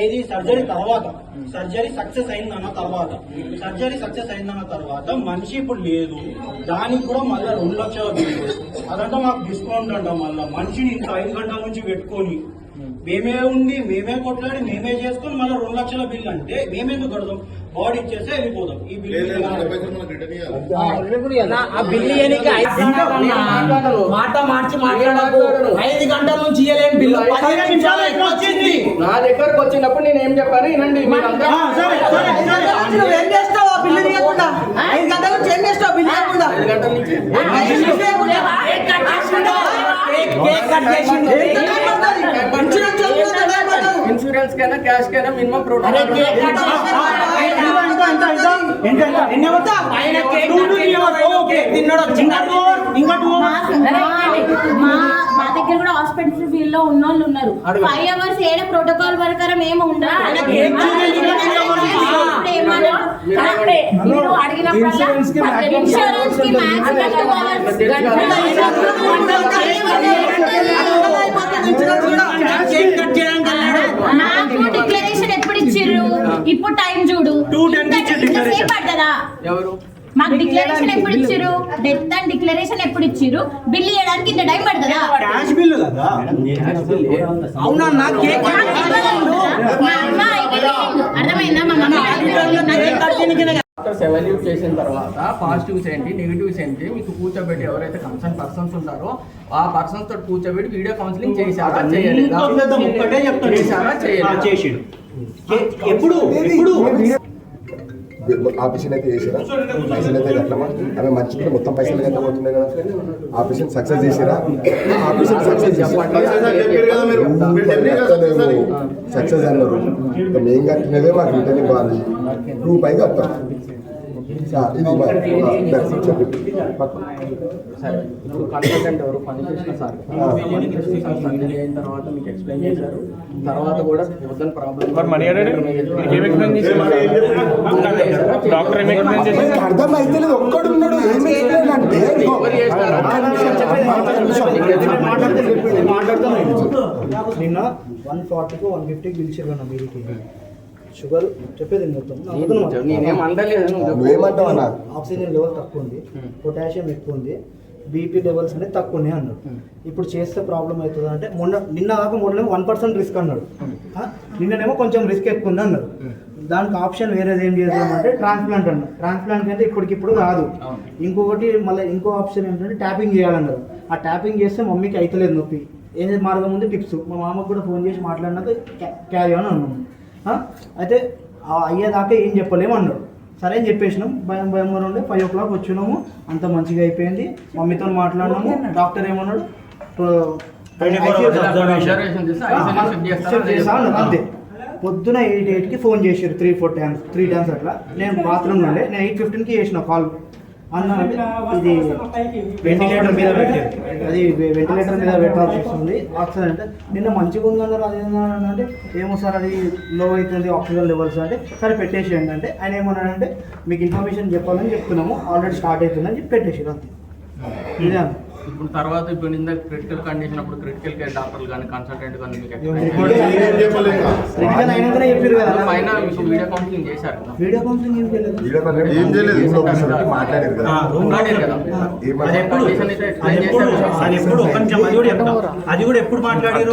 ఏది సర్జరీ తర్వాత, surgery success అయిందన్న తర్వాత మనిషి ఇప్పుడు లేదు, దానికి కూడా మళ్ళీ 2 లక్షల బిల్లు. అదంతా మాకు డిస్కౌంట్ అంటాం. మళ్ళీ మనిషిని ఇంత 5 గంటల నుంచి పెట్టుకొని మేమే ఉండి మేమే కొట్లాడి మేమే చేసుకుని మళ్ళీ 2 లక్షల బిల్లు అంటే మేమెందుకు కడదాం? బాడీ ఇచ్చేస్తే వెళ్ళిపోదాం. ఈ బిల్లు మాట మార్చి మాట్లాడకు. 5 గంటల నుంచి ఇయ్యలేని బిల్లు 15 నిమిషాలు వచ్చింది. నా దగ్గరకు వచ్చినప్పుడు నేను ఏం చెప్పాను వినండి. ఏం చేస్తావు? బిల్లు తీయకుండా 5 గంటల నుంచి ఏం చేస్తావు? బిల్లు తీయకుండా 5 గంటల నుంచి ఇన్సూరెన్స్ కైనా క్యాష్ కైనా మినిమం ప్రోటోకాల్. మా దగ్గర కూడా హాస్పిటల్ ఫీల్డ్ లో ఉన్న వాళ్ళు ఉన్నారు. 5 అవర్స్ ఏడ ప్రోటోకాల్ ప్రకారం ఏమి ఉండదు. మీరు అడిగినప్పుడు ఇన్సూరెన్స్ కి నాకు డిక్లరేషన్ ఎప్పుడు ఇచ్చిర్రు? ఇప్పుడు టైం చూడు, సేపు పడుతుందా? మాకు డిక్లరేషన్ ఎప్పుడు ఇచ్చిర్రు? డెత్ అండ్ డిక్లరేషన్ ఎప్పుడు ఇచ్చిర్రు? బిల్ ఇవ్వడానికి ఇంత టైం పడుతుందా? అర్థమైందా? మా మమ్మీ ఎవాల్యూట్ చేసిన తర్వాత పాజిటివ్స్ ఏంటి, నెగిటివ్స్ ఏంటి మీకు కూర్చోబెట్టి ఎవరైతే కన్సర్న్ పర్సన్స్ ఉన్నారో ఆ పర్సన్స్ తోటి కూర్చోబెట్టి వీడియో కౌన్సిలింగ్ చేశారా చేయలేదా? ఎప్పుడు ఆపరేషన్ అయితే చేసిరా? పైసలు అయితే కట్టమా? ఆమె మంచిగా మొత్తం పైసలు ఎంత పోతున్నాయి కదా. ఆపరేషన్ సక్సెస్ చేసిరా? ఆపరేషన్ సక్సెస్ సక్సెస్ అన్నారు. మేము కట్టినవే మాకు రిటర్న్ ఇవ్వాలి. రూపాయి కట్టాం. ఇది సరే, ఇప్పుడు కన్సల్టెంట్ ఎవరు పనిచేసిన సార్ సర్జరీ అయిన తర్వాత మీకు ఎక్స్ప్లెయిన్ చేశారు. తర్వాత కూడా వద్దని ప్రాబ్లం అర్థం అయితే ఒక్కడున్నాడు. నిన్న 140కు 150కి పిలిచారు మీరికి. షుగర్ చెప్పేది మొత్తం ఆక్సిజన్ లెవెల్ తక్కువ ఉంది, పొటాషియం ఎక్కువ ఉంది, బీపీ లెవెల్స్ అనేది తక్కువ ఉన్నాయి అన్నాడు. ఇప్పుడు చేస్తే ప్రాబ్లం అవుతుంది అంటే నిన్న దాకా 1% రిస్క్ అన్నాడు. నిన్ననేమో కొంచెం రిస్క్ ఎక్కువ ఉంది అన్నాడు. దానికి ఆప్షన్ వేరేది ఏం చేద్దామంటే ట్రాన్స్ప్లాంట్ అన్నారు. ట్రాన్స్ప్లాంట్ అంటే ఇప్పటికిప్పుడు కాదు. ఇంకొకటి మళ్ళీ ఇంకో ఆప్షన్ ఏంటంటే ట్యాపింగ్ చేయాలన్నారు. ఆ ట్యాపింగ్ చేస్తే మమ్మీకి అవుతలేదు నొప్పి. ఏ మార్గం ఉంది? టిప్స్. మా మామకు కూడా ఫోన్ చేసి మాట్లాడినాక క్యారీ అని అన్నాము. అయితే అయ్యేదాకా ఏం చెప్పలేము అన్నాడు. సరే అని చెప్పేసినాం. భయం ఉండే 5 o'clock వచ్చినాము. అంత మంచిగా అయిపోయింది. మమ్మీతో మాట్లాడినాము. డాక్టర్ ఏమన్నాడు? అంతే. పొద్దున 8కి ఫోన్ చేశారు 3 times అట్లా. నేను బాత్రూమ్లో ఉండే. నేను 8:15కి చేసిన కాల్. అన్న ఇది వెంటిలేటర్ మీద పెట్టారు, అది వెంటిలేటర్ మీద పెట్టాల్సి వస్తుంది ఆక్సిజన్ అంటే. నిన్న మంచిగా ఉందన్నారు. అది ఏంటంటే ఏమో సార్ అది లో అవుతుంది ఆక్సిజన్ లెవెల్స్ అంటే. సరే పెట్టేసేయండి అంటే ఆయన ఏమన్నాడంటే మీకు ఇన్ఫర్మేషన్ చెప్పాలని చెప్తున్నాము, ఆల్రెడీ స్టార్ట్ అవుతుందని చెప్పి పెట్టేసారు అంతే. ఇదే ఇప్పుడు తర్వాత ఇప్పుడు క్రిటికల్ కండిషన్ అప్పుడు క్రిటికల్ కేర్ డాక్టర్లు కానీ కన్సల్టెంట్ కానీ మీకు అయినాకనే చెప్పారు కదా. పైన వీడియో కౌన్సిలింగ్ చేశారు. వీడియో కౌన్సిలింగ్ ఏం చేయలేదు. మాట్లాడారు కదా. అది కూడా ఎప్పుడు మాట్లాడారు?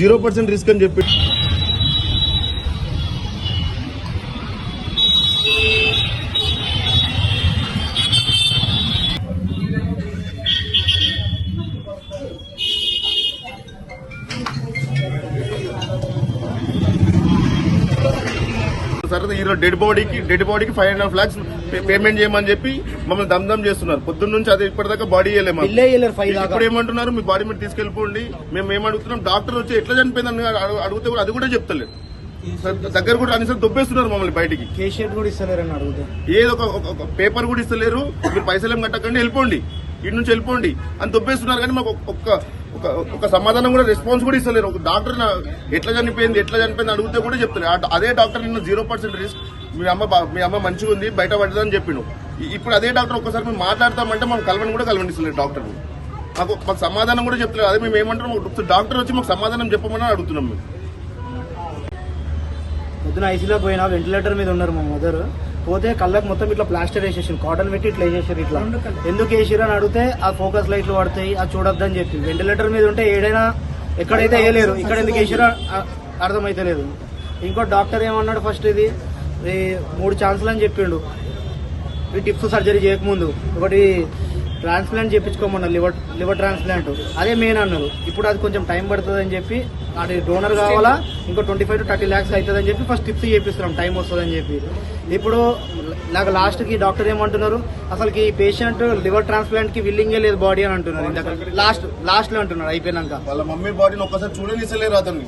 0% రిస్క్ అని చెప్పి ఈరోజు డెడ్ బాడీకి 5.5 lakhs పేమెంట్ చేయమని చెప్పి మమ్మల్ని దమ్దమ్ చేస్తున్నారు. పొద్దున్న నుంచి అది ఇప్పటిదాకా బాడీ ఇవ్వలేము. ఇప్పుడు ఏమంటున్నారు? మీ బాడీ మీద తీసుకెళ్లిపోండి. మేము ఏమడుగుతున్నాం? డాక్టర్ వచ్చి ఎట్లా చనిపోయిందని అడిగితే కూడా అది కూడా చెప్తలేదు. దగ్గర కూడా అన్ని దొబ్బేస్తున్నారు మమ్మల్ని బయటికి. కేసీఆర్ కూడా ఇస్తలేరని అడుగుతారు. ఏదో ఒక పేపర్ కూడా ఇస్తలేరు. మీరు పైసలు ఏం కట్టకండి, వెళ్ళిపోండి, ఇంటి నుంచి వెళ్ళిపోండి అని దొబ్బేస్తున్నారు. కానీ మాకు ఒక సమాధానం కూడా రెస్పాన్స్ కూడా ఇస్తలేరు. ఒక డాక్టర్ ఎట్లా చనిపోయింది అడిగితే కూడా చెప్తలేదు. అదే డాక్టర్ నిన్న 0% రిస్క్, మీ అమ్మ మంచిగా ఉంది, బయట పడ్డదని చెప్పిండు. ఇప్పుడు అదే డాక్టర్ ఒక్కసారి మేము మాట్లాడతామంటే మనం కలవని కూడా కలవనిస్తలేదు డాక్టర్. మాకు సమాధానం కూడా చెప్తలేదు. అదే మేము ఏమంటున్నాం, డాక్టర్ వచ్చి మాకు సమాధానం చెప్పమని అడుగుతున్నాం మేము. పొద్దున ఐసీలోకి పోయినా వెంటిలేటర్ మీద ఉన్నారు మా మదర్. పోతే కళ్ళకి మొత్తం ఇట్లా ప్లాస్టర్ వేసేసారు, కాటన్ పెట్టి ఇట్లా వేసేసారు. ఇట్లా ఎందుకు వేసిరు అని అడిగితే ఆ ఫోకస్ లైట్లు పడతాయి, అది చూడొద్దని చెప్పి. వెంటిలేటర్ మీద ఉంటే ఏడైనా ఎక్కడైతే వేయలేరు, ఇక్కడ ఎందుకు వేసిరో అర్థమైతే లేదు. ఇంకో డాక్టర్ ఏమన్నాడు, ఫస్ట్ ఇది 3 ఛాన్సులు అని చెప్పిండు ఈ టిప్స్ సర్జరీ చేయకముందు. ఒకటి ట్రాన్స్ప్లాంట్ చేయించుకోమన్నారు, లివర్ ట్రాన్స్ప్లాంట్, అదే మెయిన్ అన్నారు. ఇప్పుడు అది కొంచెం టైం పడుతుంది అని చెప్పి, అది డోనర్ కావాలా, ఇంకో 25 to 30 lakhs అవుతుంది అని చెప్పి ఫస్ట్ టిప్స్ చేపిస్తున్నాం, టైం వస్తుంది అని చెప్పి. ఇప్పుడు నాకు లాస్ట్కి డాక్టర్ ఏమంటున్నారు, అసలుకి పేషెంట్ లివర్ ట్రాన్స్ప్లాంట్ కి విల్లింగే లేదు బాడీ అని అంటున్నారు. ఇందాక లాస్ట్ లో అంటున్నారు అయిపోయినాక. వాళ్ళ మమ్మీ బాడీని ఒక్కసారి చూడనిస్తలేరు అతన్ని.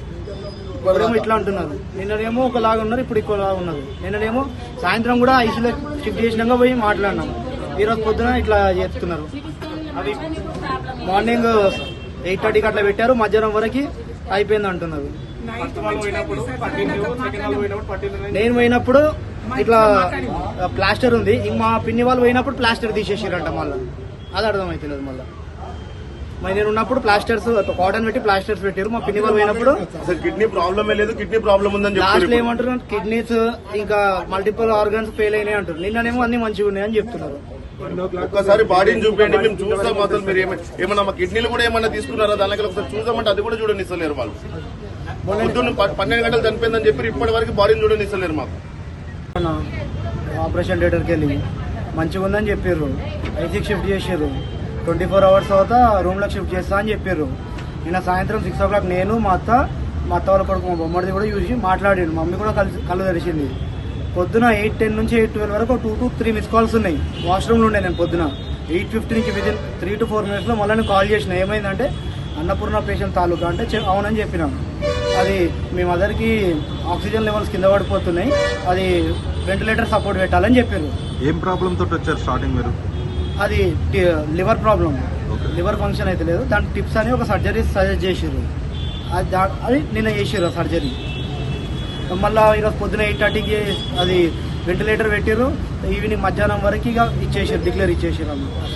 ఇప్పుడేమో ఇట్లా అంటున్నారు, నిన్ననేమో ఒకలాగా ఉన్నారు, ఇప్పుడు ఇంకోలాగా ఉన్నారు. నిన్ననేమో సాయంత్రం కూడా ఐసీలో షిఫ్ట్ చేసినాక పోయి మాట్లాడినాం. ఈరోజు పొద్దున ఇట్లా చేస్తున్నారు. అవి మార్నింగ్ 8:30కి అట్లా పెట్టారు, మధ్యాహ్నం వరకు అయిపోయింది అంటున్నారు. నేను పోయినప్పుడు ఇట్లా ప్లాస్టర్ ఉంది, మా పిన్ని వాళ్ళు పోయినప్పుడు ప్లాస్టర్ తీసేసారంట. మళ్ళీ అది అర్థమవుతలేదు. మళ్ళీ నేను ఉన్నప్పుడు ప్లాస్టర్స్ కాటన్ పెట్టి ప్లాస్టర్స్ పెట్టారు. మా పిన్ని వాళ్ళు పోయినప్పుడు అసలు కిడ్నీ ప్రాబ్లమే లేదు, కిడ్నీ ప్రాబ్లం ఉందని లాస్ట్ లో చెప్తారు. ఏమంటారు, కిడ్నీస్ ఇంకా మల్టిపుల్ ఆర్గన్స్ ఫెయిల్ అయినాయి అంటారు. నిన్ననేమో అన్ని మంచిగా ఉన్నాయని చెప్తున్నారు. ఒక్కసారి బాడీని చూపించండి, మేము చూస్తాం. అసలు మీరు ఏమన్నా మా కిడ్నీలు కూడా ఏమన్నా తీసుకున్నారా దానికి ఒకసారి చూద్దామంటే అది కూడా చూడనిస్తలేరు వాళ్ళు. పొద్దున్న 12 గంటలు చనిపోయిందని చెప్పి ఇప్పటి వరకు బాడీని చూడనిస్తలేరు మాకు. ఆపరేషన్ థియేటర్కి వెళ్ళి మంచిగా ఉందని చెప్పారు, ఐసీకి షిఫ్ట్ చేసారు. 24 hours తర్వాత రూమ్లోకి షిఫ్ట్ చేస్తా అని చెప్పారు. నిన్న సాయంత్రం 6 o'clock నేను మా అత్త వాళ్ళ కొడుకు మా బొమ్మడిది కూడా చూసి మాట్లాడాడు. మమ్మీ కూడా కళ్ళు తెరిచింది. పొద్దున 8:10 నుంచి 8:12 వరకు 2 to 3 మిస్ కాల్స్ ఉన్నాయి. వాష్రూమ్లో ఉండే నేను పొద్దున 8:50 నుంచి విదిన్ 3 to 4 minutes మళ్ళీ నేను కాల్ చేసిన. ఏమైందంటే అన్నపూర్ణ పేషెంట్ తాలూకా అంటే అవునని చెప్పినాను. అది మీ మదర్కి ఆక్సిజన్ లెవెల్స్ కింద పడిపోతున్నాయి, అది వెంటిలేటర్ సపోర్ట్ పెట్టాలని చెప్పారు. ఏం ప్రాబ్లం తోటి వచ్చారు స్టార్టింగ్ మీరు? అది లివర్ ప్రాబ్లం, లివర్ ఫంక్షన్ అయితే లేదు. దాని టిప్స్ అని ఒక సర్జరీ సజెస్ట్ చేసారు. అది నిన్న చేసారు సర్జరీ. మళ్ళీ ఈరోజు పొద్దున 8:30కి అది వెంటిలేటర్ పెట్టారు. ఈవినింగ్ మధ్యాహ్నం వరకు ఇక డిక్లేర్ ఇచ్చేసారు.